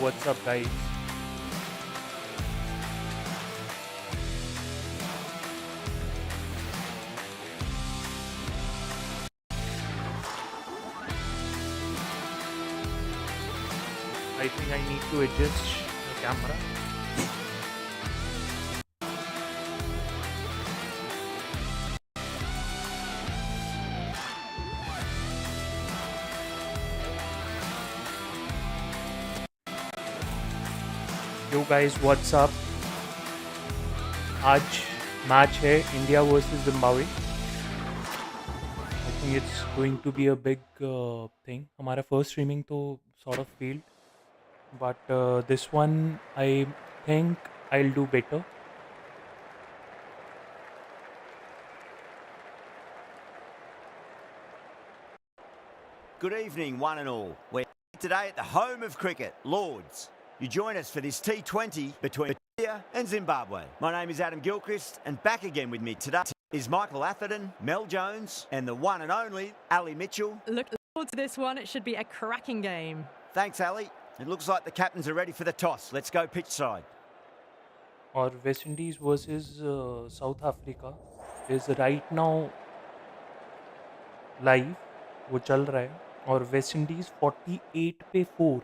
what's up, guys? I think I need to adjust the camera. Yo guys, what's up? आज match है India versus Zimbabwe. I think it's going to be a big thing. हमारा first streaming तो sort of failed, but this one I think I'll do better. Good evening, one and all. We're today at the home of cricket, Lords. You join us for this T20 between India and Zimbabwe. My name is Adam Gilchrist, and back again with me today is Michael Atherton, Mel Jones, and the one and only Ali Mitchell. Look forward to this one. It should be a cracking game. Thanks, Ali. It looks like the captains are ready for the toss. Let's go pitch side. Or West Indies versus South Africa is right now live. वो चल रहा है और West Indies 48 पे 4.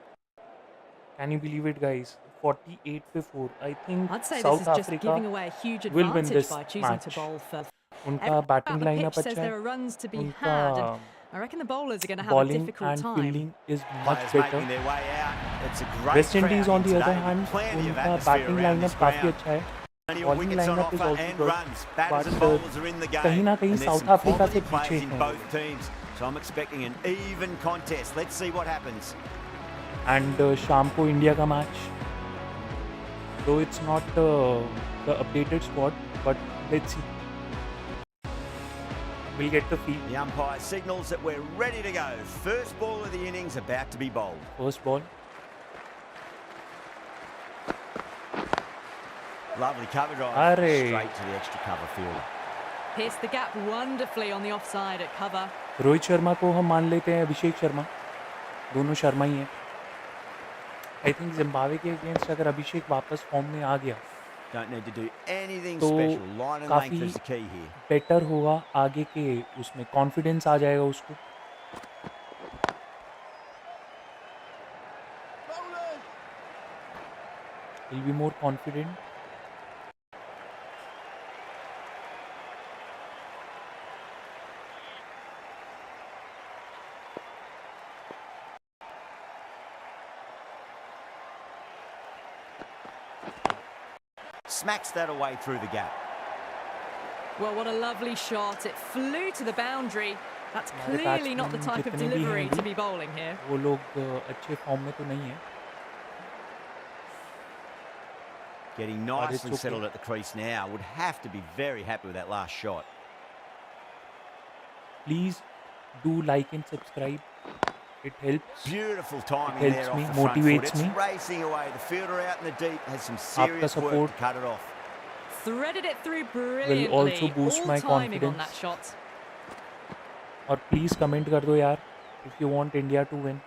Can you believe it, guys? 48 पे 4. I think I'd say South this is just Africa giving away a huge will win advantage this by choosing match. to bowl first. उनका batting The lineup pitch says अच्छा there are है. runs to be उनका had, and I reckon the bowlers are going to have a bowling difficult and time. fielding is much Players better. making their way out. It's a great West Indies crowd on here the other today. hand, Plenty of उनका atmosphere batting around this lineup काफी ground. अच्छा है. Plenty of Bowling wickets on lineup is offer also and good, runs. Batters and but bowlers are in the game. कहीं ना कहीं And there's South some Africa से quality players पीछे in हैं. both teams. So I'm expecting an even contest. Let's see what happens. And शाम को India का match. Though it's not the updated squad, but let's see. We'll get the feel. The umpire signals that we're ready to go. First ball of the innings about to be bowled. First ball. Lovely cover drive. Arre. Straight to the extra cover fielder. Pierced the gap wonderfully on the offside at cover. Rohit Sharma को हम मान लेते हैं अभिषेक शर्मा. दोनों शर्मा ही हैं. I think Zimbabwe के against अगर अभिषेक वापस फॉर्म में आ गया Don't need to do anything तो special. Line and length काफ़ी is the key here. Better होगा. आगे के उसमें कॉन्फिडेंस आ जाएगा उसको. He'll be more confident. Smacks that away through the gap. Well, what a lovely shot. It flew to the boundary. That's हमारे clearly not the batsmen type of जितने भी हैं delivery to अभी, be bowling here. वो लोग अच्छे form में तो नहीं है. Getting But it's nicely okay. settled at the crease now. Would have to be very happy with that last shot. Please do like and subscribe. It helps. Beautiful timing It there helps off me, the front motivates foot. It's me. racing away. The fielder out in the deep has some serious work support to cut it off. Threaded it through brilliantly. also boost All my timing on confidence. that shot. और please comment कर दो यार if you want India to win.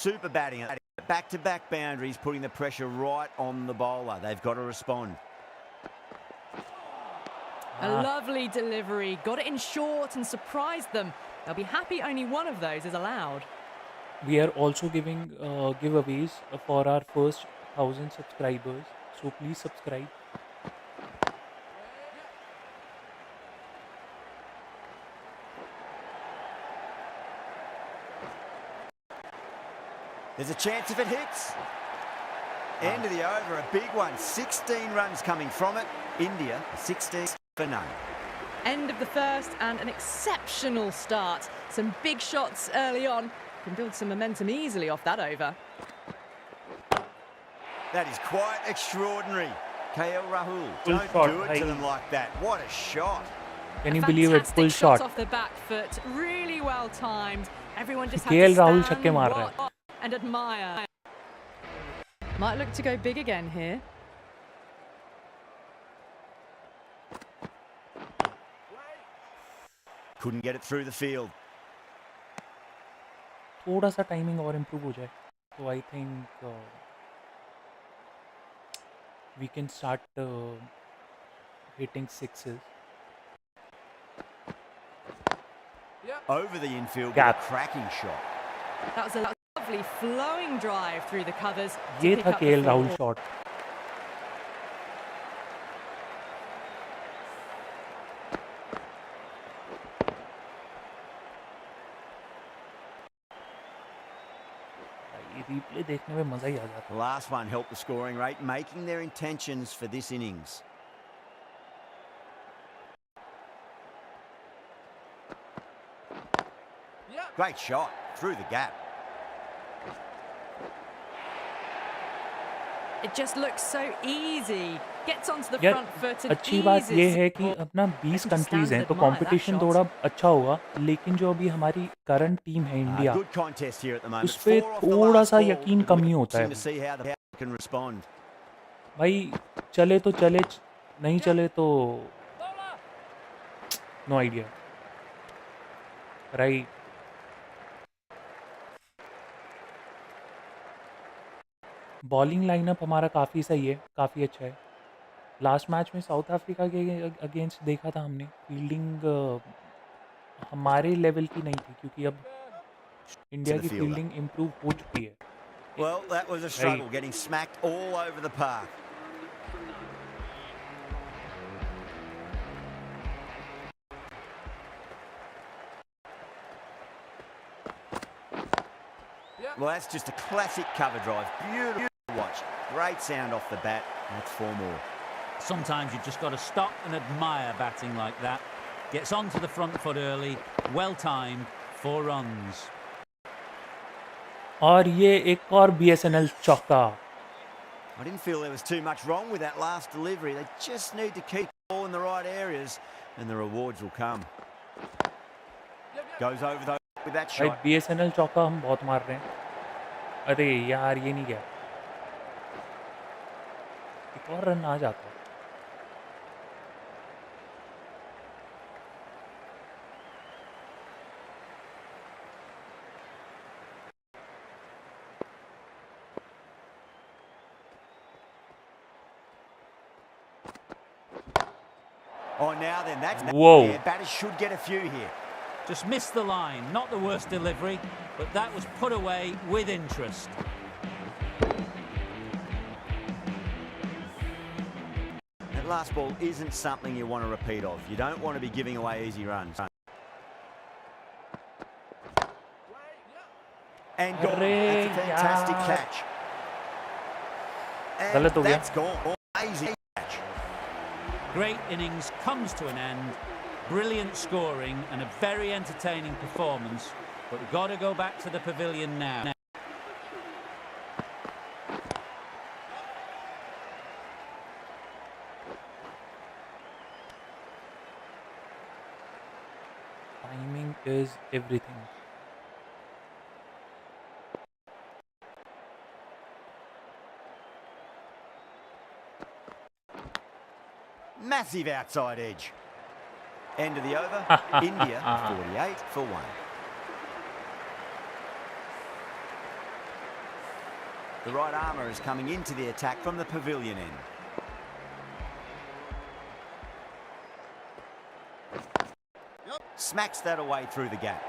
Super batting. Back-to-back boundaries, putting the pressure right on the bowler. They've got to respond. A lovely delivery. Got it in short and surprised them. They'll be happy only one of those is allowed. We are also giving giveaways for our first 1,000 subscribers. So please subscribe. There's a chance if it hits. End of the over, a big one. 16 runs coming from it. India, 16 for none. End of the first and an exceptional start. Some big shots early on. Can build some momentum easily off that over. That is quite extraordinary. KL Rahul, Full don't shot, do it to them like that. What a shot. Can you believe it? Full Fantastic shot shot. off the back foot. Really well timed. Everyone just had KL to Rahul stand, छक्के मार रहा है. watch and admire. Might look to go big again here. Couldn't get it through the field. थोड़ा सा timing और improve हो जाए. So I think we can start hitting sixes. Over the infield with a Gap. cracking shot. That was a lovely flowing drive through the covers to ये pick था up the KL full Rahul ball. Shot. ये replay देखने में मजा ही आ जाता The last one helped the scoring rate, making their intentions for this innings. Great shot through the gap. It just looks so easy. Gets onto the यार front foot and अच्छी बात ये eases है the कि ball. अपना I 20 can just countries stand हैं and तो admire that competition shot. थोड़ा अच्छा होगा, लेकिन जो अभी हमारी करंट टीम है India, Good contest here at the moment. उस पे 4 off the थोड़ा last सा ball. यकीन It'll कम be ही होता है interesting to भाई. see how the can respond. भाई चले तो चले, नहीं चले तो no idea. Right. Bowling lineup हमारा काफ़ी सही है, काफ़ी अच्छा है. लास्ट मैच में साउथ अफ्रीका के अगेंस्ट देखा था हमने, फील्डिंग हमारे लेवल की नहीं थी, क्योंकि अब To इंडिया the की fielder. फील्डिंग इम्प्रूव हो चुकी है. Well, that was a right. struggle, getting smacked all over the park. Well, that's just a classic cover drive. Beautiful to watch. Great sound off the bat. That's 4 more. Sometimes you've just got to stop and admire batting like that. Gets onto the front foot early, well timed, 4 runs. और ये एक और BSNL चौका. I didn't feel there was too much wrong with that last delivery. They just need to keep the ball in the right areas and the rewards will come. Goes over though with that भाई shot. BSNL चौका हम बहुत मार रहे हैं. अरे यार ये नहीं गया. एक और रन आ जाता. Oh, now then, that's... Whoa. Yeah, batters should get a few here. Just missed the line, not the worst delivery, but that was put away with interest. That last ball isn't something you want to repeat of. You don't want to be giving away easy runs. And gone. अरे That's a fantastic यार. catch. गलत हो And गया. that's gone. Amazing catch. Great innings comes to an end. Brilliant scoring and a very entertaining performance, but we've got to go back to the pavilion now. Timing is everything. Massive outside edge. End of the over. India 48 for 1. The right armour is coming into the attack from the pavilion end. Smacks that away through the gap.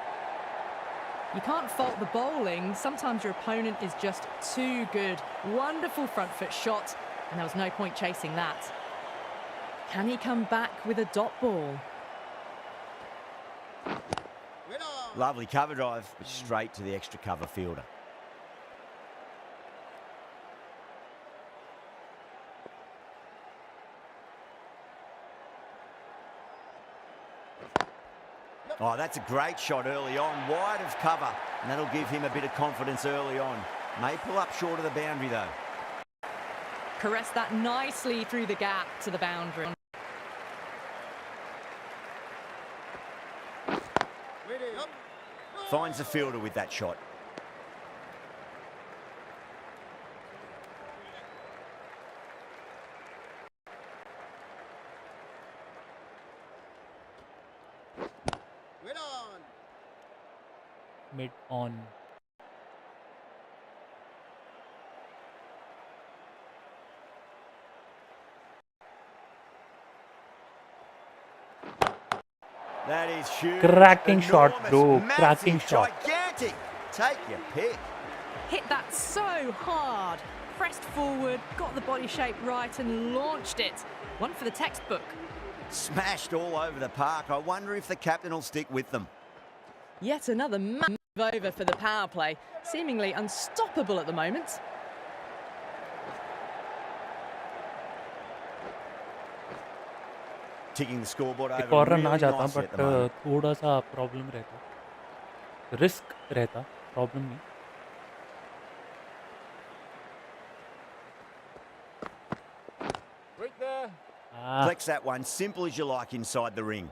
You can't fault the bowling. Sometimes your opponent is just too good. Wonderful front foot shot, and there was no point chasing that. Can he come back with a dot ball? Lovely cover drive, but straight to the extra cover fielder. Oh, that's a great shot early on, wide of cover, and that'll give him a bit of confidence early on. May pull up short of the boundary though. Caressed that nicely through the gap to the boundary. Finds the fielder with that shot. Mid on. That is huge. Cracking shot, enormous, bro. massive, Cracking shot. gigantic. Take your pick. Hit that so hard. Pressed forward, got the body shape right and launched it. One for the textbook. Smashed all over the park. I wonder if the captain will stick with them. Yet another massive over for the power play. Seemingly unstoppable at the moment. Ticking the scoreboard एक over और run आ really जाता nicely at the but moment. थोड़ा सा problem रहता, risk रहता, problem नहीं. Right there. Flex that one, simple as you like inside the ring.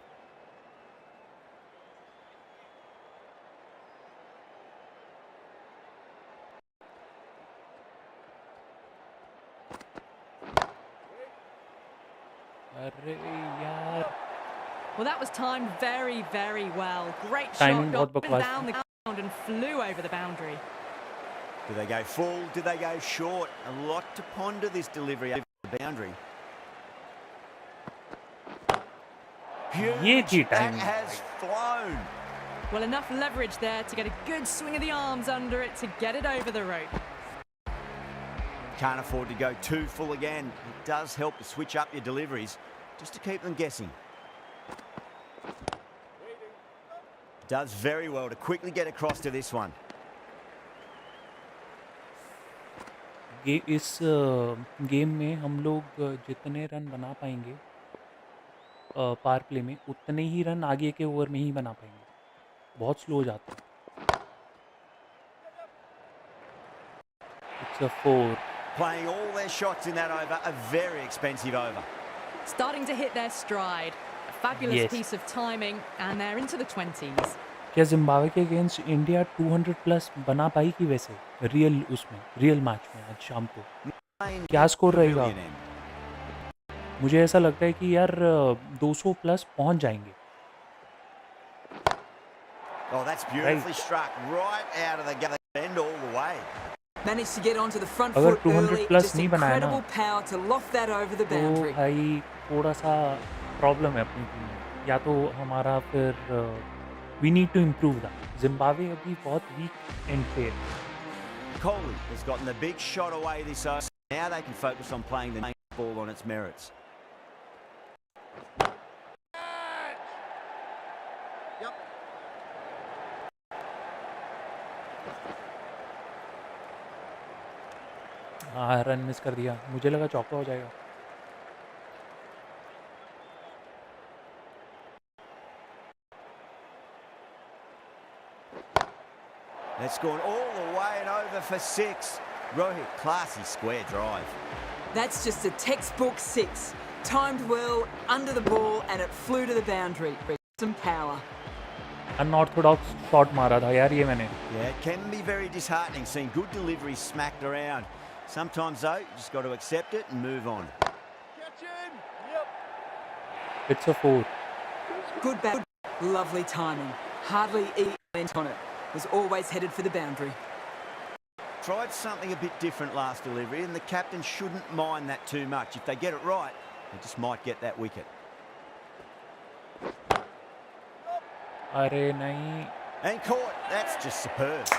अरे यार, Well, that was timed very, very well. Great Timing shot, बहुत got बकवास down थी. the ground and flew over the boundary. Do they go full? Do they go short? A lot to ponder this delivery over the boundary. ये Huge. थी That timing. has flown. Well, enough leverage there to get a good swing of the arms under it to get it over the rope. Can't afford to go too full again. It does help to switch up your deliveries just to keep them guessing. Does very well to quickly get across to this one. इस game में हम लोग जितने run बना पाएंगे पार play में, उतने ही run आगे के ओवर में ही बना पाएंगे. बहुत स्लो जाता है. It's a 4. Playing all their shots in that over, a very expensive over. Starting to hit their stride. A fabulous Yes. piece of timing, and they're into the 20s. क्या Zimbabwe के against India 200 plus बना पाई कि वैसे real match में आज शाम को क्या स्कोर रहेगा? Pavilion end. मुझे ऐसा लगता है कि यार 200 प्लस पहुंच जाएंगे. Oh, that's beautifully struck right out of the gutted end all the way. Managed to get onto the front अगर foot 200 early. प्लस Just नहीं बनाया ना, incredible power to loft that over the तो boundary. भाई थोड़ा सा problem है अपनी टीम में. या तो हमारा फिर we need to improve that. Zimbabwe अभी बहुत वीक एंड पे है. Coley has gotten the big shot away this over. Now they can focus on playing the main ball on its merits. हाँ, रन मिस कर दिया. मुझे लगा चौका हो जाएगा. That's gone all the way and over for 6. Rohit, classy square drive. That's just a textbook 6. Timed well, under the ball, and it flew to the boundary. Some power. Unorthodox shot मारा था यार ये मैंने. Yeah, it can be very disheartening seeing good deliveries smacked around. Sometimes though, you just got to accept it and move on. It's a 4. Good bat. Lovely timing. Hardly even went on it. Was always headed for the boundary. Tried something a bit different last delivery, and the captain shouldn't mind that too much. If they get it right, they just might get that wicket. अरे नहीं. And caught. That's just superb.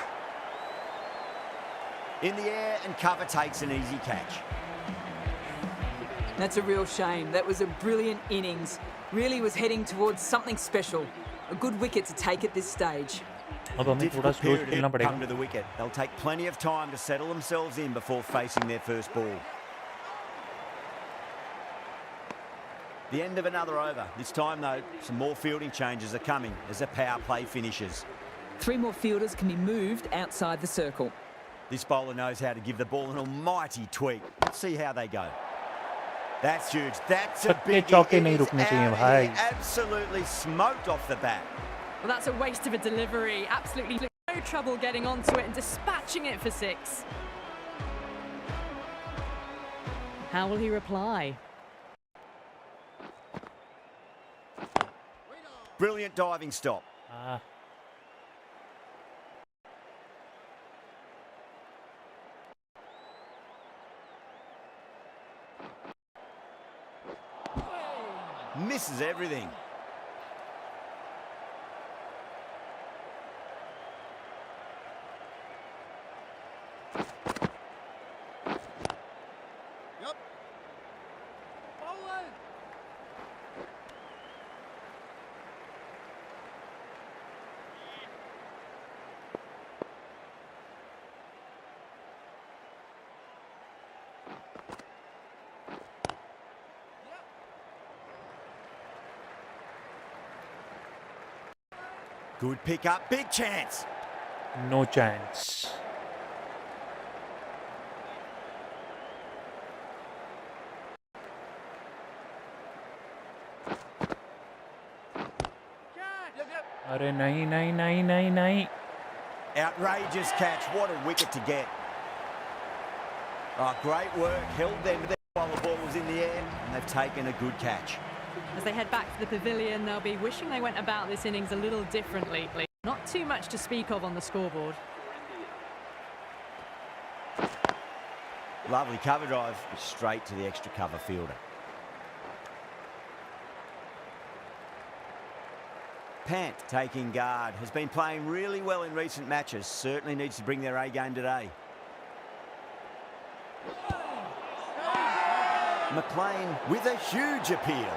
In the air, and cover takes an easy catch. That's a real shame. That was a brilliant innings. Really was heading towards something special. A good wicket to take at this stage. अब हमें थोड़ा Difficult slow period खेलना to come पड़ेगा. to the wicket. They'll take plenty of time to settle themselves in before facing their first ball. The end of another over. This time, though, some more fielding changes are coming as the power play finishes. 3 more fielders can be moved outside the circle. This bowler knows how to give the ball an almighty tweak. Let's see how they go. That's huge. That's a छक्के big. चौके नहीं रुकने चाहिए भाई. Absolutely smoked off the bat. Well, that's a waste of a delivery. Absolutely no trouble getting onto it and dispatching it for 6. How will he reply? Brilliant diving stop. हाँ. Misses everything. Good pick up, big chance. No chance. अरे नहीं नहीं नहीं नहीं नहीं. Outrageous catch. What a wicket to get. Oh, great work. Held them there while the ball was in the air, and they've taken a good catch. As they head back to the pavilion, they'll be wishing they went about this innings a little differently. Not too much to speak of on the scoreboard. Lovely cover drive, straight to the extra cover fielder. Pant taking guard, has been playing really well in recent matches. Certainly needs to bring their A game today. McLean with a huge appeal.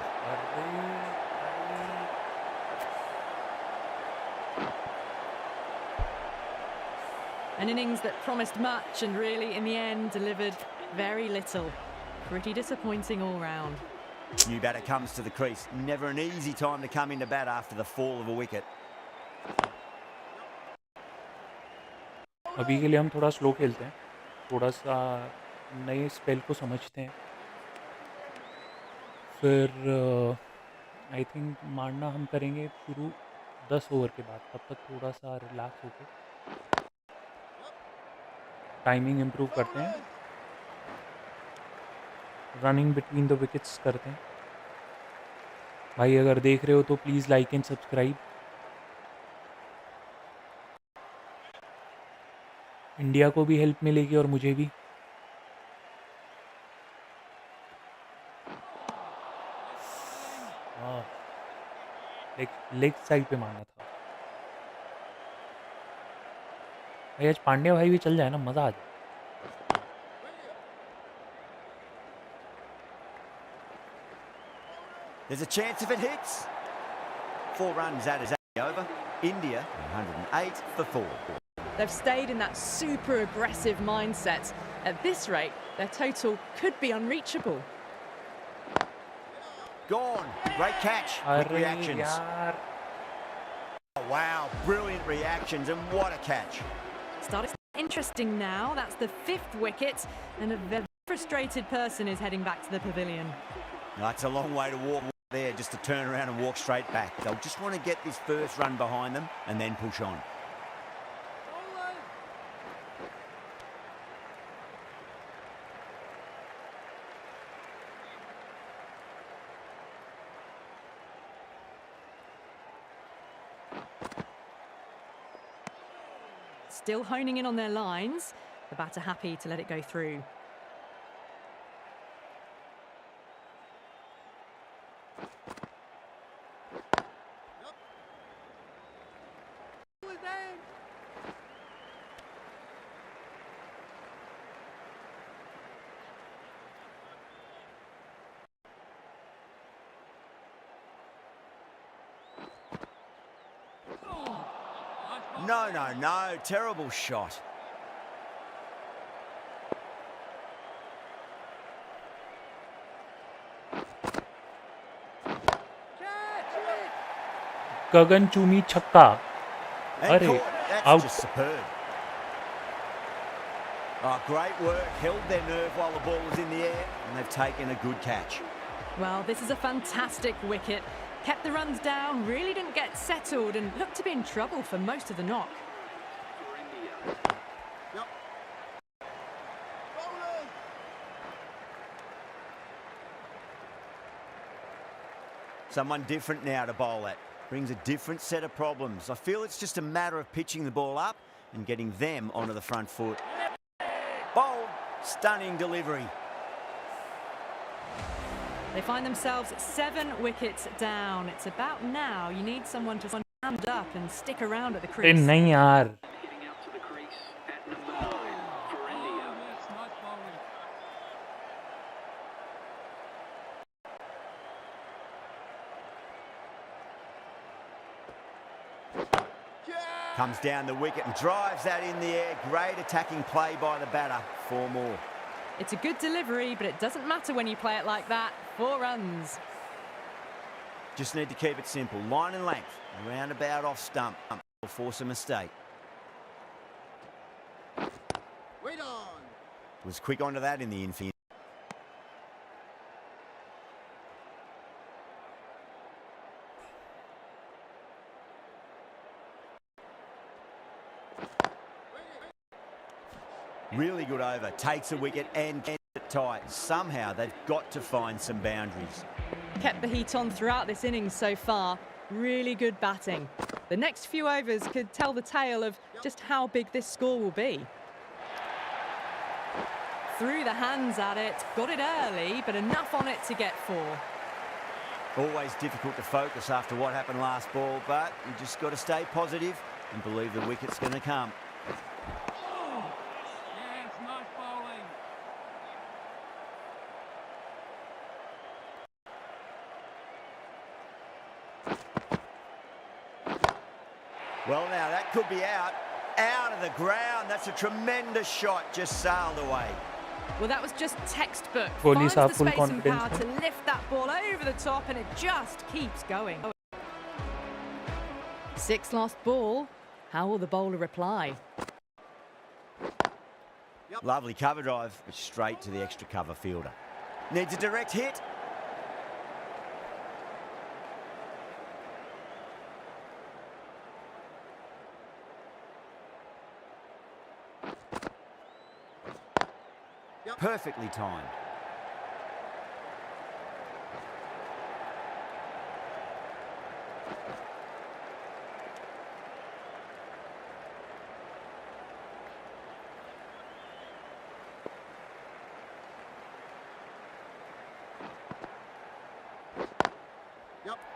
An innings that promised much and really, in the end, delivered very little. Pretty disappointing all round. New batter comes to the crease. Never an easy time to come into bat after the fall of a wicket. अभी के लिए हम थोड़ा slow खेलते हैं, थोड़ा सा नए स्पेल को समझते हैं, फिर आई थिंक मारना हम करेंगे शुरू 10 ओवर के बाद. तब तक थोड़ा सा रिलैक्स होके टाइमिंग इम्प्रूव करते हैं, रनिंग बिटवीन द विकेट्स करते हैं. भाई अगर देख रहे हो तो please like and subscribe. India को भी हेल्प मिलेगी और मुझे भी. लेग साइड पे मारना था भाई. आज पांड्या भाई भी चल जाए ना, मज़ा आ जाए. There's a chance if it hits. 4 runs that is over. India 108 for 4. They've stayed in that super aggressive mindset. At this rate, their total could be unreachable. Gone. Great catch. Quick अरे reactions. यार, Oh, wow, brilliant reactions and what a catch. Starting interesting now. That's the 5th wicket, and a very frustrated person is heading back to the pavilion. That's a long way to walk there just to turn around and walk straight back. They'll just want to get this first run behind them and then push on. Still honing in on their lines. The batter happy to let it go through. No, no, no. Terrible shot. गगन चूमी छक्का. And अरे caught. That's out. just superb. Oh, great work. Held their nerve while the ball was in the air, and they've taken a good catch. Well, this is a fantastic wicket. Kept the runs down, really didn't get settled, and looked to be in trouble for most of the knock. Someone different now to bowl at. Brings a different set of problems. I feel it's just a matter of pitching the ball up and getting them onto the front foot. Bold, stunning delivery. They find themselves 7 wickets down. It's about now you need someone to stand up and stick around at the अरे crease. नहीं यार, Comes down the wicket and drives that in the air. Great attacking play by the batter. 4 more. It's a good delivery, but it doesn't matter when you play it like that. 4 runs. Just need to keep it simple. Line and length. Roundabout off stump will force a mistake. Wait on. Was quick onto that in the infield. Really good over. Takes a wicket and gets it tight. Somehow they've got to find some boundaries. Kept the heat on throughout this innings so far. Really good batting. The next few overs could tell the tale of just how big this score will be. Threw the hands at it, got it early, but enough on it to get 4. Always difficult to focus after what happened last ball, but you just got to stay positive and believe the wicket's going to come. Yes, nice bowling. Well, now that could be out. Out of the ground. That's a tremendous shot. Just sailed away. Well, that was just textbook. Kohli's Finds the have full space and confidence, power huh? to lift that ball over the top, and it just keeps going. 6 last ball. How will the bowler reply? Lovely cover drive, but straight to the extra cover fielder. Needs a direct hit. Perfectly timed.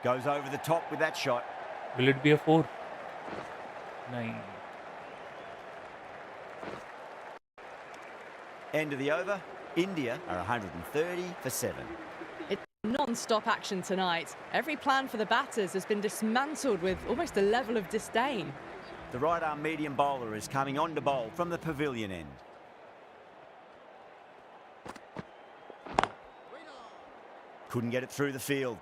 Goes over the top with that shot. Will it be a 4? 9. End of the over. India are 130 for 7. It's non-stop action tonight. Every plan for the batters has been dismantled with almost a level of disdain. The right-arm medium bowler is coming on to bowl from the pavilion end. Couldn't get it through the field.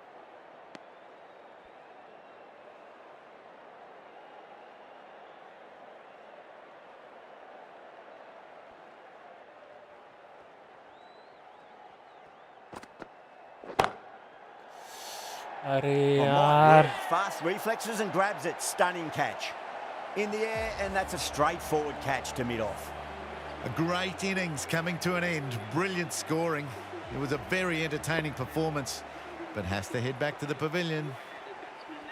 अरे Oh, यार. yeah, fast reflexes and grabs it. Stunning catch. In the air, and that's a straightforward catch to mid-off. A great innings coming to an end. Brilliant scoring. It was a very entertaining performance, but has to head back to the pavilion.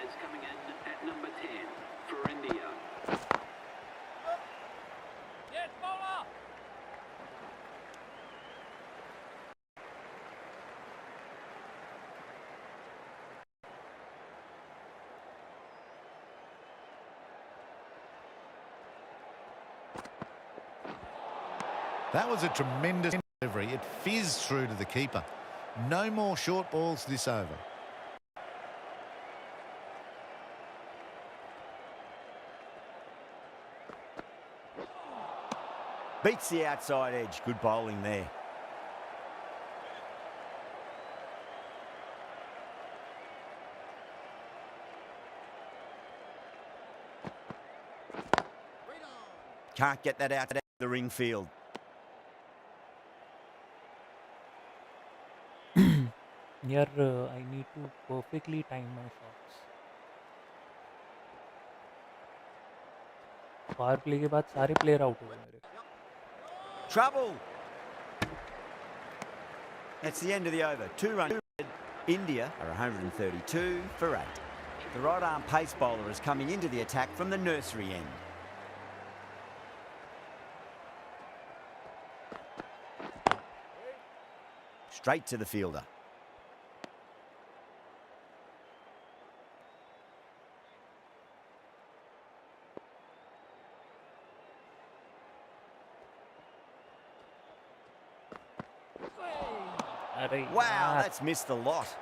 Is coming in at number 10 for India. Yes, bowler. That was a tremendous delivery. It fizzed through to the keeper. No more short balls this over. Beats the outside edge. Good bowling there. Can't get that out to the ring field. यार I need to perfectly time my shots. Power play के बाद सारे player out हो गए मेरे. Trouble. That's the end of the over. 2 runs. India are 132 for 8. The right arm pace bowler is coming into the attack from the nursery end. Straight to the fielder. अरे Wow, यार. that's missed the lot.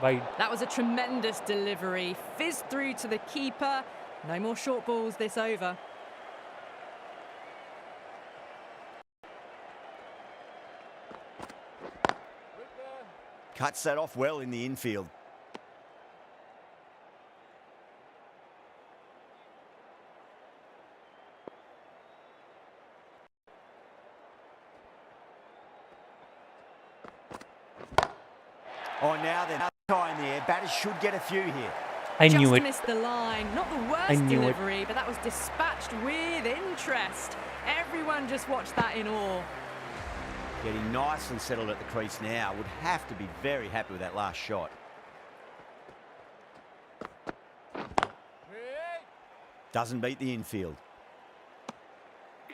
Wide. That was a tremendous delivery. Fizzed through to the keeper. No more short balls this over. Cuts that off well in the infield. Oh, now then, tie in the air. Batters should get a few here. I knew Just it. missed the line. Not the I worst knew it. delivery, but that was dispatched with interest. Everyone just watched that in awe. Getting nicely settled at the crease now. Would have to be very happy with that last shot. Doesn't beat the infield.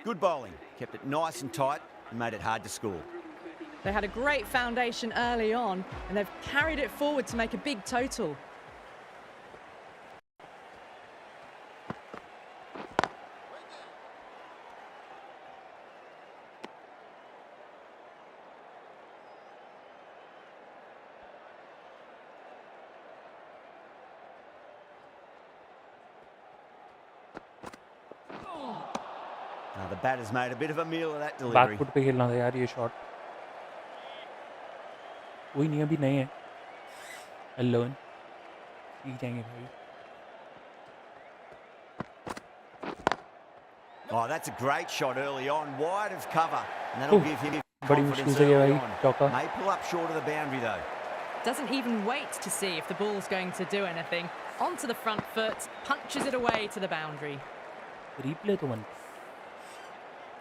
Good bowling. Kept it nice and tight and made it hard to score. They had a great foundation early on, and they've carried it forward to make a big total. Now the batter's made a bit of a meal of that back delivery. Foot पे खेलना था यार ये shot. कोई नहीं, अभी नए हैं. लर्न सीख जाएंगे भाई. Oh, that's a great shot early on, wide of cover, and that'll Ooh, give him बड़ी confidence मुश्किल से गया early भाई on. चौका. May pull up short of the boundary though. Doesn't even wait to see if the ball's going to do anything. Onto the front foot, punches it away to the boundary. Replay तो बन.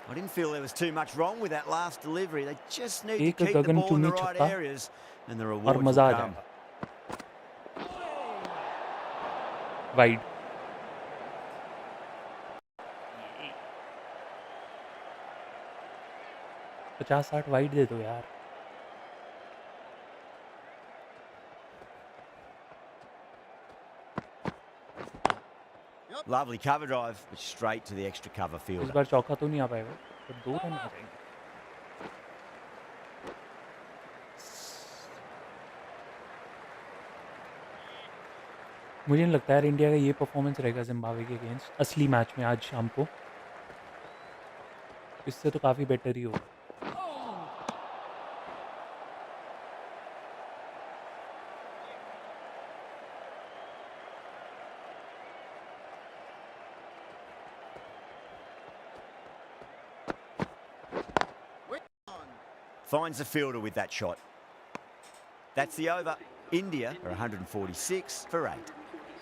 I didn't feel there was too much wrong with that last delivery. They just need एक to keep the Gagan ball in the चुनी right छक्का areas, and the और rewards will मजा आ come. जाएगा. Wide. 50-60 wide दे दो यार. Lovely cover drive, but straight to the extra cover इस fielder. बार चौका तो नहीं आ पाएगा, पर 2 रन आ जाएंगे. मुझे नहीं लगता यार इंडिया का ये परफॉर्मेंस रहेगा जिम्बाब्वे के अगेंस्ट असली मैच में आज शाम को. इससे तो काफ़ी बेटर ही होगा. Finds the fielder with that shot. That's the over. India are 146 for 8.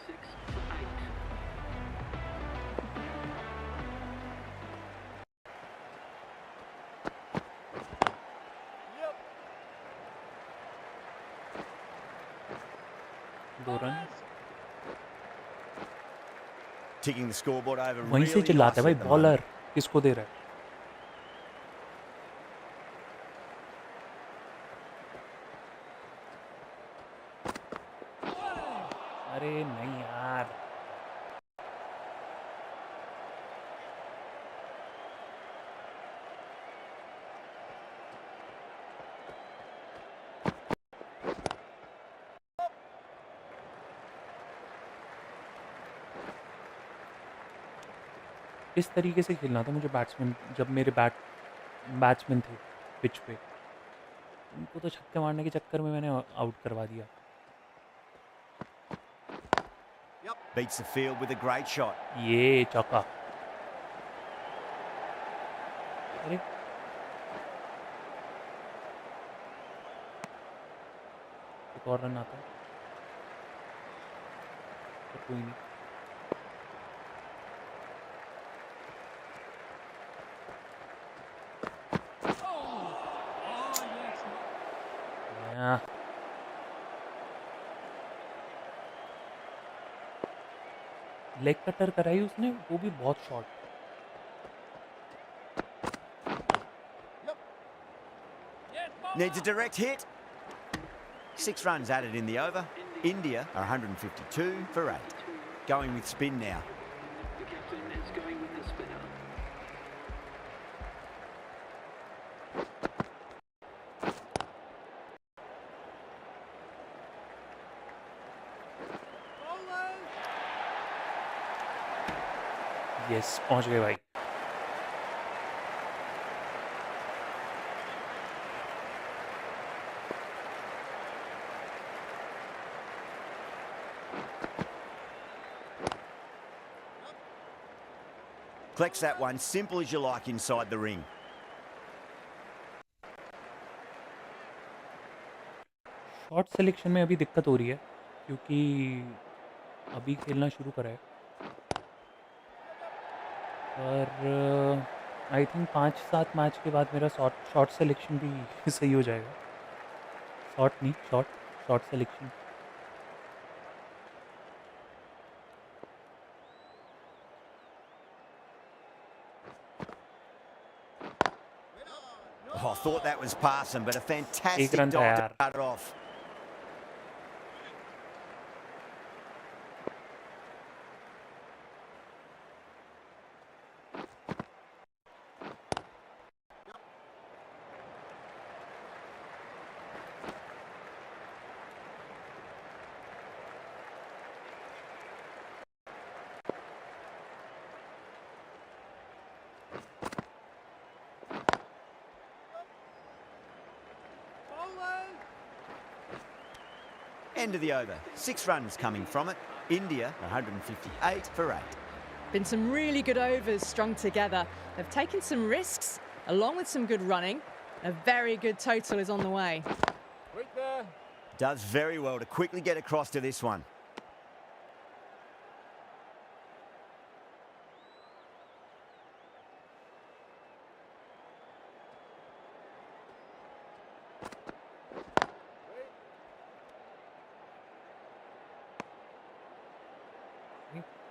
46 for 8. दो run. Ticking the scoreboard over वहीं से really चिल्लाता है nicely भाई at the moment. बॉलर किसको दे रहा है. अरे नहीं यार. इस तरीके से खेलना था मुझे बैट्समैन जब मेरे बैट्समैन थे पिच पे. उनको तो छक्के मारने के चक्कर में मैंने आउट करवा दिया. Beats the field with a great shot. ये चौका. अरे एक और रन आता है, पर कोई नहीं. Yeah. लेग कटर कराई उसने, वो भी बहुत short. Needs a direct hit. 6 runs added in the over. India are 152 for 8. Going with spin now. The captain is going with the spinner. Yes पहुंच गए भाई. Collects that one simple as you like inside the ring. Shot selection में अभी दिक्कत हो रही है क्योंकि अभी खेलना शुरू करा है. और आई थिंक 5-7 मैच के बाद मेरा शॉट सिलेक्शन भी सही हो जाएगा. शॉट नहीं shot shot selection. Oh, I thought that was passing, but a fantastic run था dive to यार. cut it off. Bowling! End of the over. 6 runs coming from it. India 158 for 8. Been some really good overs strung together. They've taken some risks, along with some good running. A very good total is on the way. Quick there. Does very well to quickly get across to this one.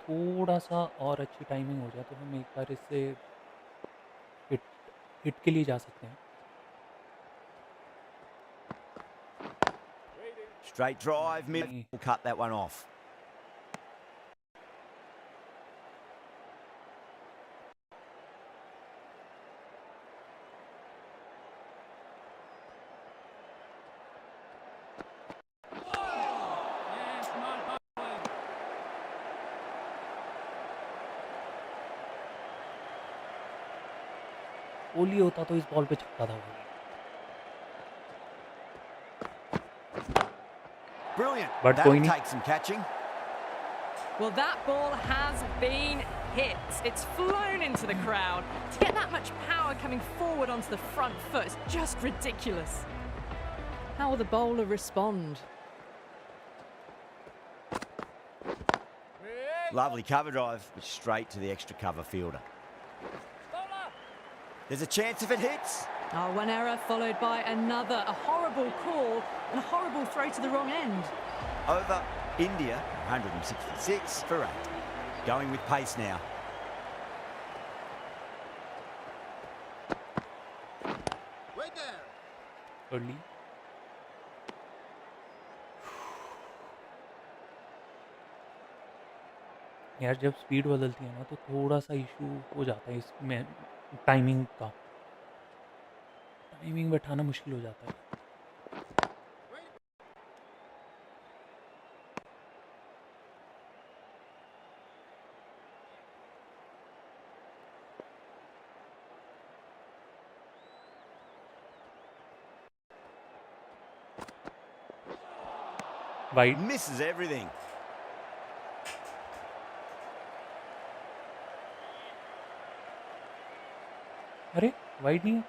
थोड़ा सा और अच्छी timing हो जाए तो हम एक बार इससे हिट हिट के लिए जा सकते हैं. Straight drive, mid. नहीं. We'll cut that one off. Yes, no bowling. Kohli होता तो इस बॉल पे छक्का था भाई. Brilliant. But That'll कोई नहीं. take some catching. Well, that ball has been hit. It's flown into the crowd. To get that much power coming forward onto the front foot is just ridiculous. How will the bowler respond? Quick. Lovely cover drive, but straight to the extra cover fielder. Bowler! There's a chance if it hits. Oh, one error followed by another. A horrible call and a horrible throw to the wrong end. Over India 166 for 8. Going with pace now. Wait there. Early. यार जब speed बदलती है ना तो थोड़ा सा issue हो जाता है इसमें. टाइमिंग का टाइमिंग बैठाना मुश्किल हो जाता है. वाइड. Misses everything. अरे वाइड नहीं है.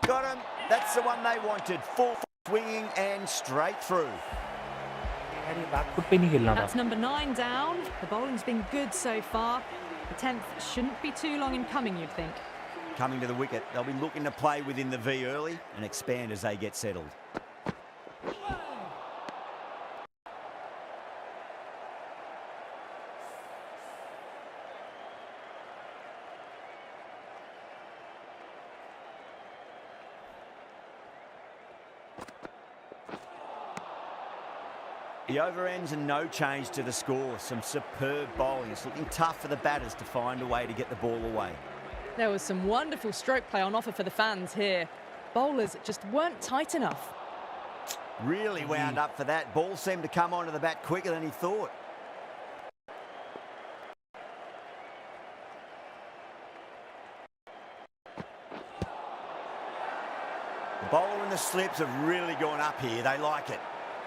Got him. That's the one they wanted. Full swinging and straight through. यार ये बैक फुट पे नहीं खेलना था. That's number 9 down. The bowling's been good so far. The 10th shouldn't be too long in coming, you'd think. Coming to the wicket, they'll be looking to play within the V early and expand as they get settled. The over ends and no change to the score. Some superb bowling. It's looking tough for the batters to find a way to get the ball away. There was some wonderful stroke play on offer for the fans here. Bowlers just weren't tight enough. Really wound up for that. Ball seemed to come onto the bat quicker than he thought. The bowler and the slips have really gone up here. They like it.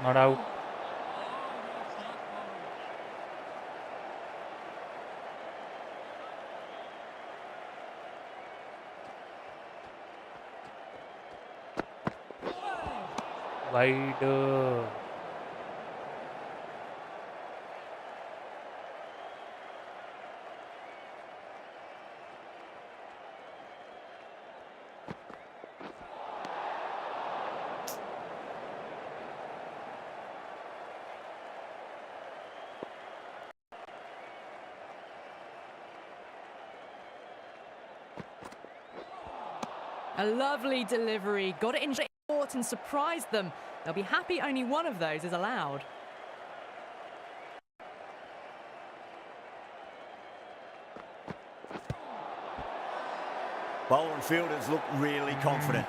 Not out. Wide. A lovely delivery. Got it in short and surprised them. They'll be happy only one of those is allowed. Bowler and fielders look really confident.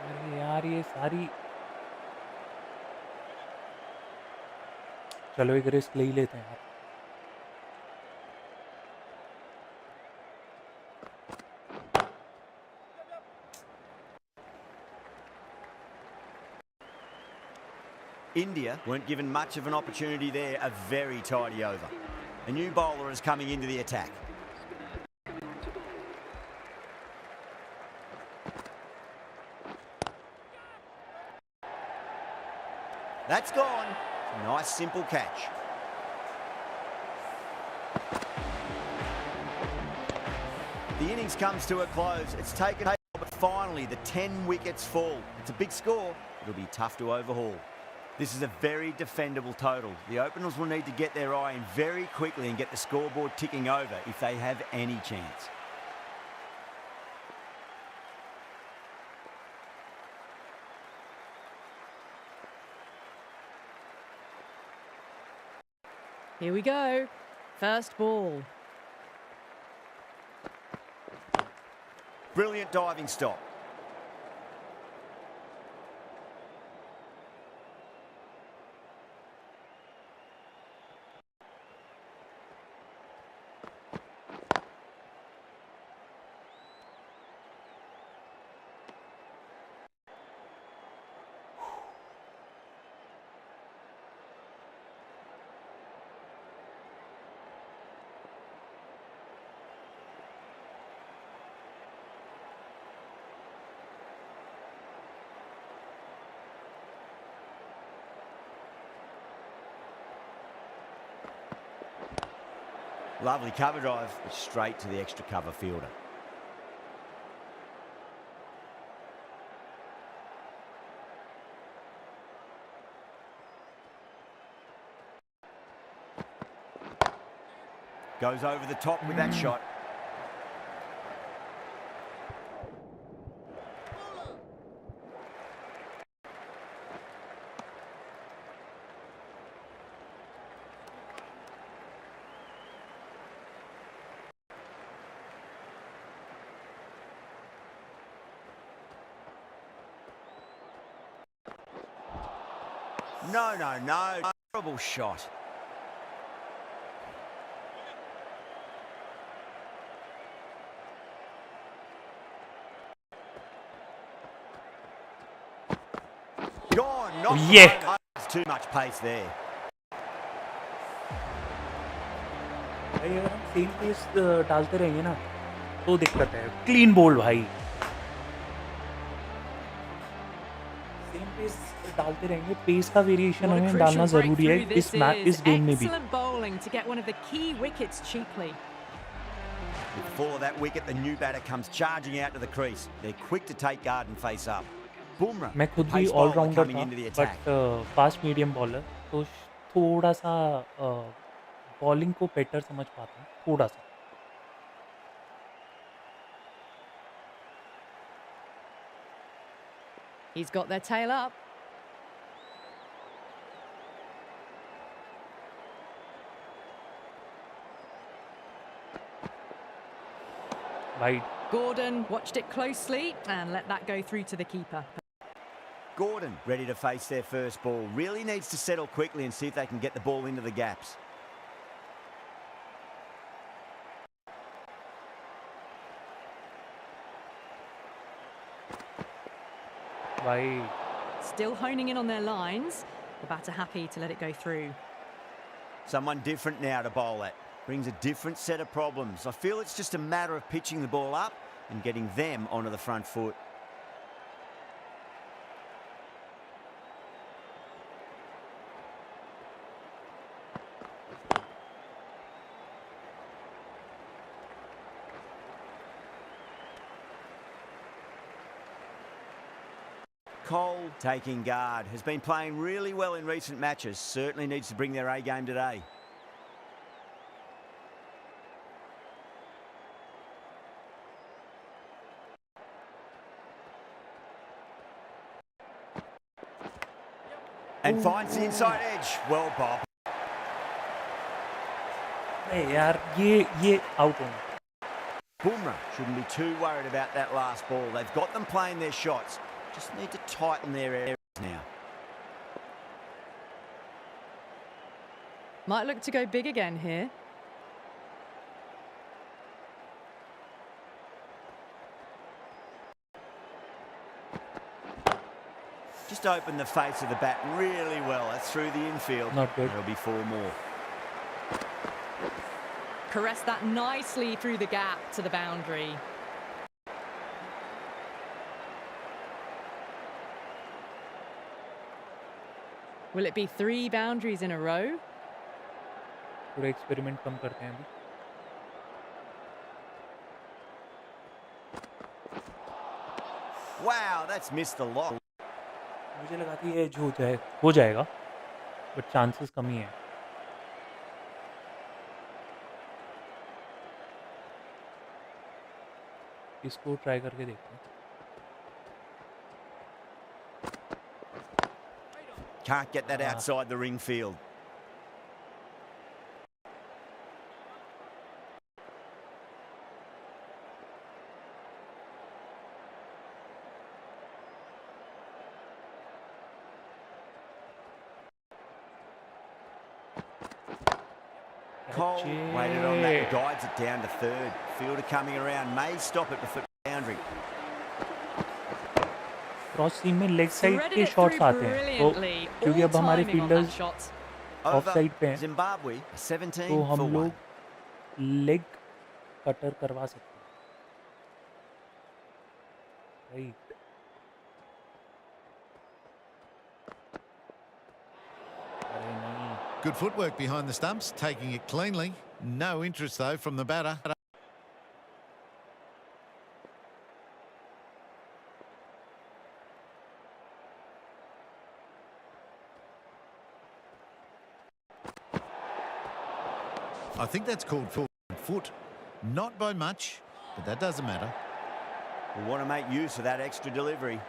अरे यार ये सारी चलो एक risk ले ही लेते हैं यार. India weren't given much of an opportunity there. A very tidy over. A new bowler is coming into the attack. That's gone. Nice simple catch. The innings comes to a close. It's taken, but finally the 10 wickets fall. It's a big score. It'll be tough to overhaul. This is a very defendable total. The openers will need to get their eye in very quickly and get the scoreboard ticking over if they have any chance. Here we go. First ball. Brilliant diving stop. Lovely cover drive, but straight to the extra cover fielder. Goes over the top with that shot. No. Terrible shot. Gone. Not Yeah. There's too much pace there. भाई अगर हम same pace डालते रहेंगे ना तो दिक्कत है. Clean bowled भाई. सेम पेस डालते रहेंगे. पेस का वेरिएशन What a हमें डालना crucial जरूरी है breakthrough इस this इस is. गेम में भी. Excellent bowling to get one of the key wickets cheaply. With the fall of that wicket, the new batter comes charging out to the crease. They're quick to take guard and face up. Bumrah, मैं खुद भी pace bowler allrounder coming था into the attack. But fast medium bowler तो थोड़ा सा bowling को better समझ पाता हूँ थोड़ा सा. He's got their tail up. Wide. Gordon watched it closely and let that go through to the keeper. Gordon, ready to face their first ball, really needs to settle quickly and see if they can get the ball into the gaps. Wide. Still honing in on their lines. The batter happy to let it go through. Someone different now to bowl at. Brings a different set of problems. I feel it's just a matter of pitching the ball up and getting them onto the front foot. Cole taking guard. Has been playing really well in recent matches. Certainly needs to bring their A game today. And finds the inside edge. Well, Bob. नहीं यार ये out होंगे. Bumrah shouldn't be too worried about that last ball. They've got them playing their shots. Just need to tighten their areas now. Might look to go big again here. Just open the face of the bat really well. That's through the infield. Not good. There'll be 4 more. Caressed that nicely through the gap to the boundary. Will it be 3 boundaries in a row? पूरा experiment कम करते हैं अभी. Wow, that's missed the lot. मुझे लगा कि ये हो जाएगा, but chances कम ही है. इसको ट्राई करके देखते हैं. Can't get that outside the ring field. Cole waited on that and guides it down to third. Fielder coming around, may stop it before the boundary. Cross seam में leg side Threaded के it shots through आते हैं, तो brilliantly. क्योंकि All अब हमारे timing on that fielders shot. Of side पे हैं, Zimbabwe, 17 तो for हम 1. लोग लेग कटर करवा सकते हैं. राइट. अरे नहीं. Good footwork behind the stumps, taking it cleanly. No interest, though, from the batter. I think that's called full foot. Not by much, but that doesn't matter. We want to make use of that extra delivery.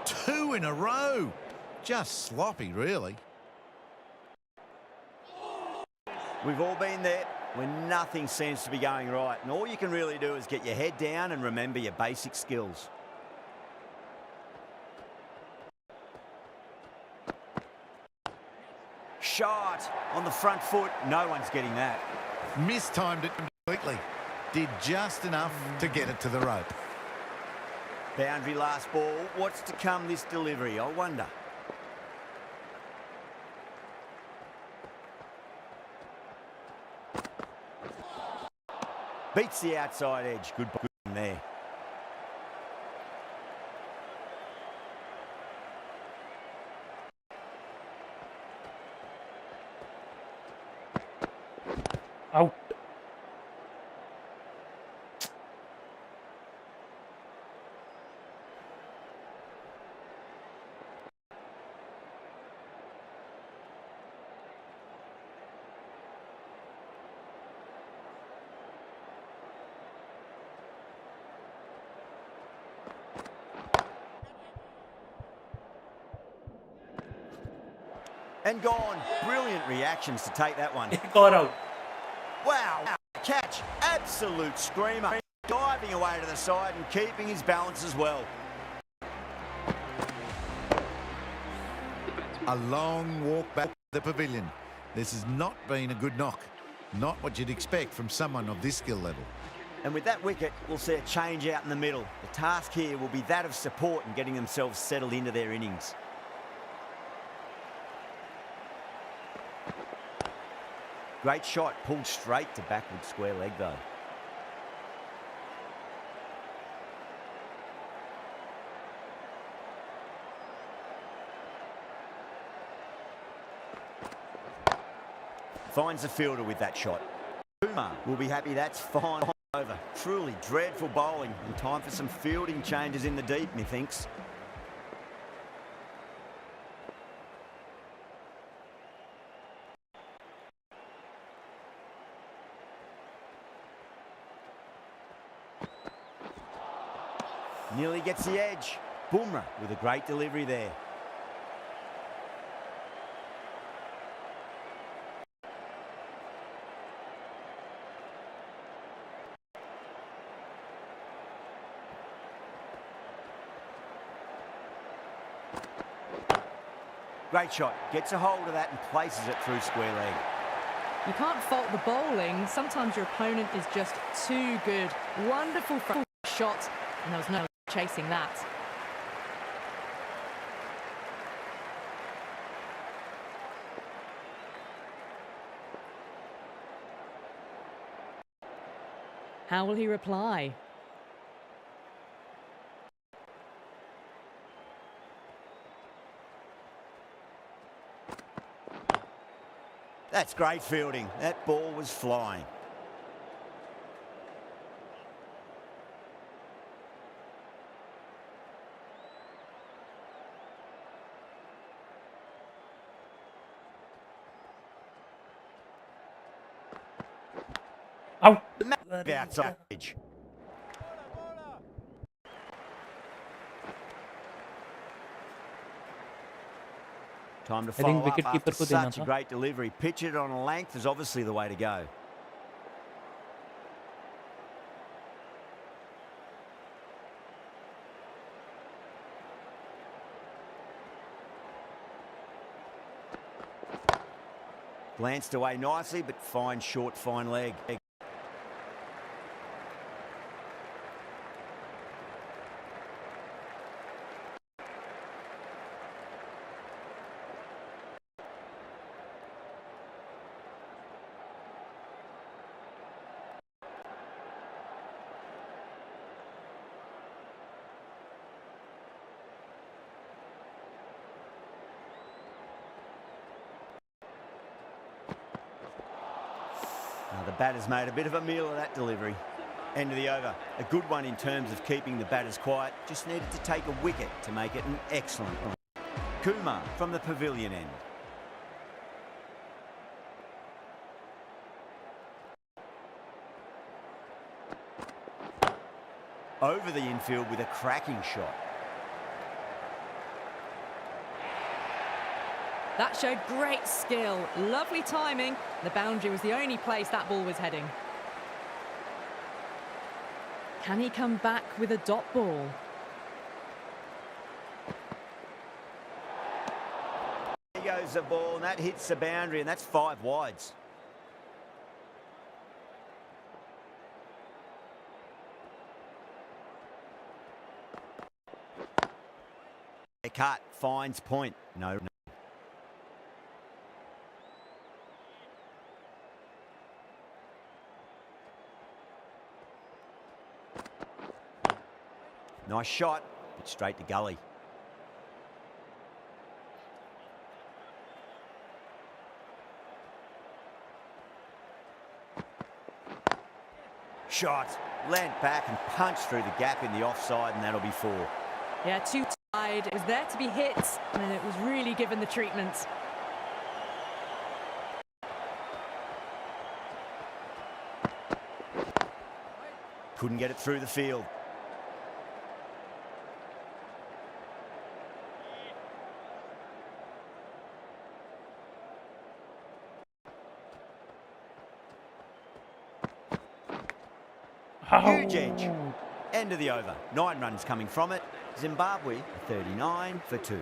Two in a row. Just sloppy, really. We've all been there when nothing seems to be going right, and all you can really do is get your head down and remember your basic skills. Shot on the front foot. No one's getting that. Mistimed it completely. Did just enough to get it to the rope. Boundary last ball. What's to come this delivery? I wonder. Beats the outside edge. Good one there. Out. And gone. Brilliant reactions to take that one. एक और out. Wow, catch, absolute screamer. Diving away to the side and keeping his balance as well. A long walk back to the pavilion. This has not been a good knock. Not what you'd expect from someone of this skill level. And with that wicket, we'll see a change out in the middle. The task here will be that of support and getting themselves settled into their innings. Great shot, pulled straight to backward square leg though. Finds the fielder with that shot. Kumar will be happy that's fine over. Truly dreadful bowling and time for some fielding changes in the deep, methinks. Nearly gets the edge. Bumrah with a great delivery there. Great shot. Gets a hold of that and places it through square leg. You can't fault the bowling. Sometimes your opponent is just too good. Wonderful shot, and there was no chasing that. How will he reply? That's great fielding. That ball was flying. Out. Outside. Time to follow up wicket after keeper को देना such a था. great delivery. Pitch it on a length is obviously the way to go. Glanced away nicely, but fine short, fine leg. Now the batter's made a bit of a meal of that delivery. End of the over. A good one in terms of keeping the batters quiet. Just needed to take a wicket to make it an excellent one. Kumar from the pavilion end. Over the infield with a cracking shot. That showed great skill, lovely timing. The boundary was the only place that ball was heading. Can he come back with a dot ball? There goes the ball, and that hits the boundary, and that's 5 wides. A cut, finds point. No. Nice shot, but straight to gully. Shot, leant back and punched through the gap in the offside, and that'll be 4. Yeah, too tight. It was there to be hit, and it was really given the treatment. Couldn't get it through the field. Huge edge. Ow! End of the over. 9 runs coming from it. Zimbabwe 39 for 2.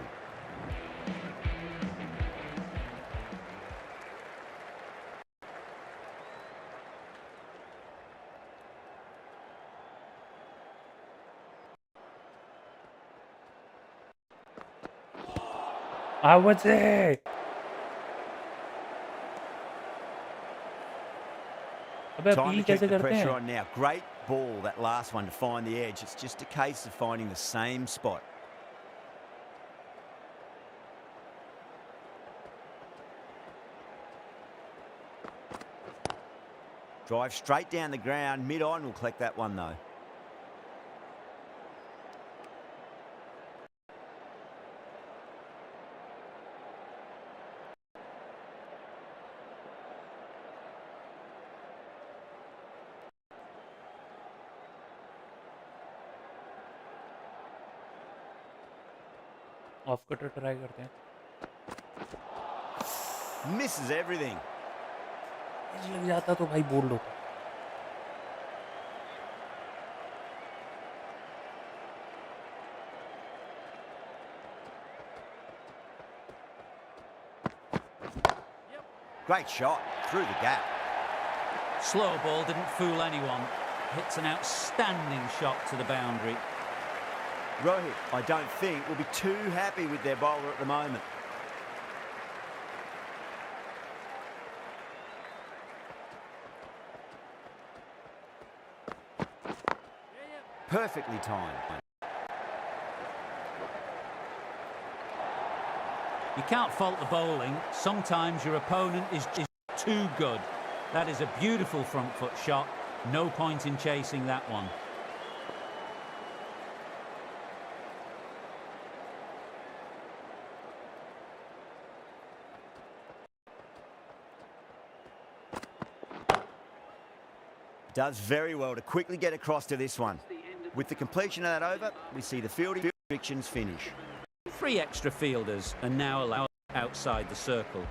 आवाज है अबे Time appeal to keep कैसे the करते pressure हैं on now. Great ball, that last one, to find the edge. It's just a case of finding the same spot. Drive straight down the ground. Mid-on will collect that one, though. Off cutter try करते हैं Misses everything. As लग जाता तो भाई bold होता Great shot. Through the gap. Slow ball didn't fool anyone. Hits an outstanding shot to the boundary. Rohit, I don't think, will be too happy with their bowler at the moment. Perfectly timed. You can't fault the bowling. Sometimes your opponent is too good. That is a beautiful front foot shot. No point in chasing that one. Does very well to quickly get across to this one. With the completion of that over, we see the fielding restrictions finish. 3 extra fielders are now allowed outside the circle.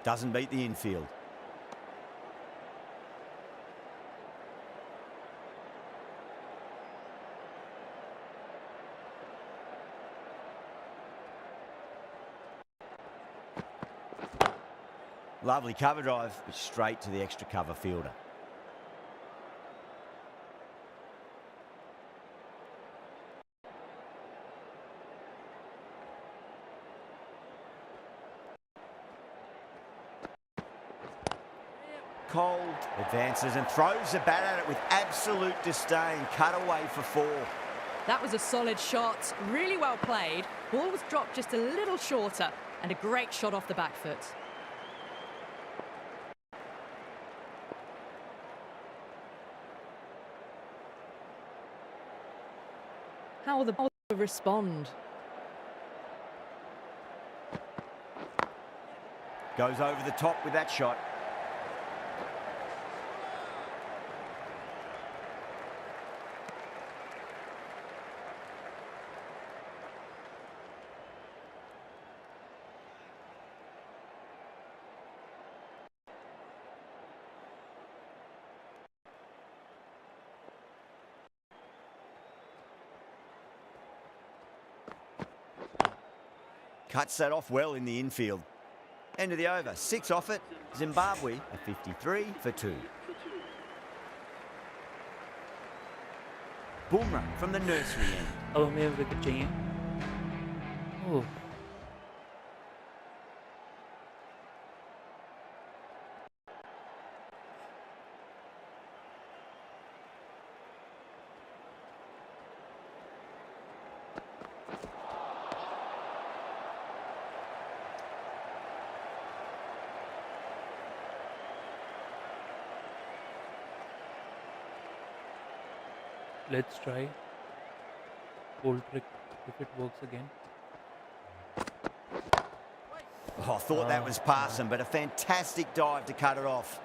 Doesn't beat the infield. Lovely cover drive, but straight to the extra cover fielder. Cold advances and throws the bat at it with absolute disdain. Cut away for 4. That was a solid shot, really well played. Ball was dropped just a little shorter, and a great shot off the back foot. How will the bowler respond? Goes over the top with that shot. Cuts that off well in the infield. End of the over. 6 off it. Zimbabwe a 53 for 2. Boomerang from the nursery end. अब हमें wicket चाहिए. ओह. Let's try old trick if it works again. Oh, I thought that was past him, but a fantastic dive to cut it off.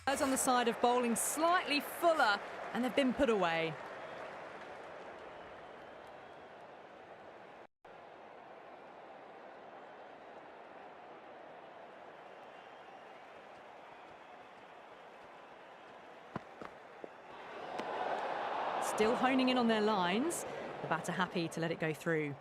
Those on the side of bowling slightly fuller, and they've been put away. Still honing in on their lines. The batter happy to let it go through.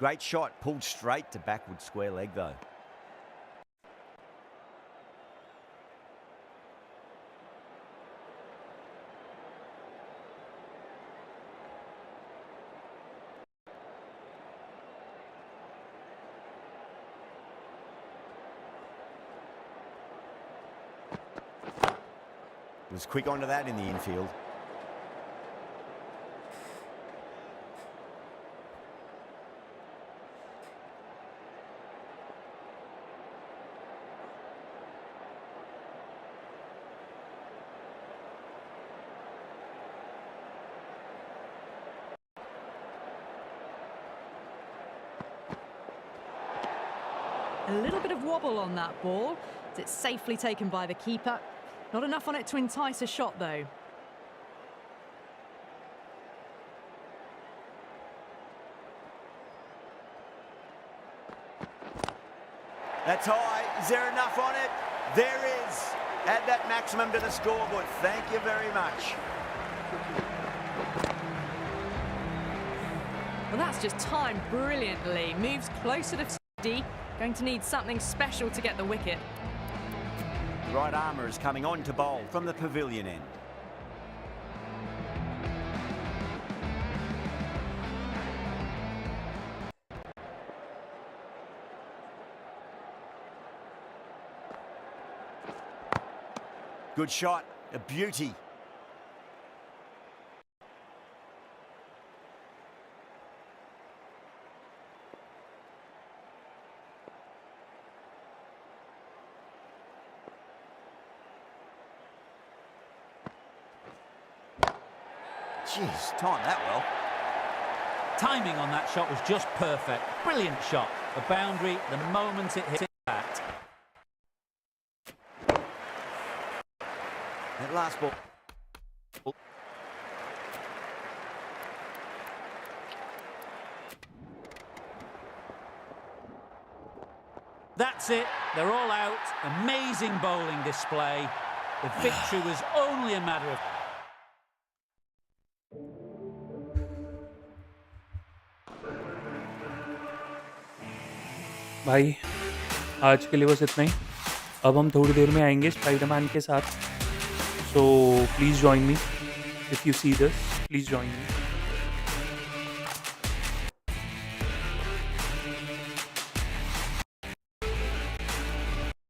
Great shot, pulled straight to backward square leg though. Was quick onto that in the infield. A little bit of wobble on that ball. It's safely taken by the keeper. Not enough on it to entice a shot, though. That's high. Is there enough on it? There is. Add that maximum to the scoreboard. Thank you very much. Well, that's just timed brilliantly. Moves closer to D. Going to need something special to get the wicket. Right armour is coming on to bowl from the pavilion end. Good shot, a beauty. Jeez, timed that well. Timing on that shot was just perfect. Brilliant shot. The boundary, the moment it hit that. That last ball. That's it. They're all out. Amazing bowling display. The victory was only a matter of... भाई आज के लिए बस इतना ही. अब हम थोड़ी देर में आएंगे स्पाइडरमैन के साथ. So please join me. If you see this, please join me.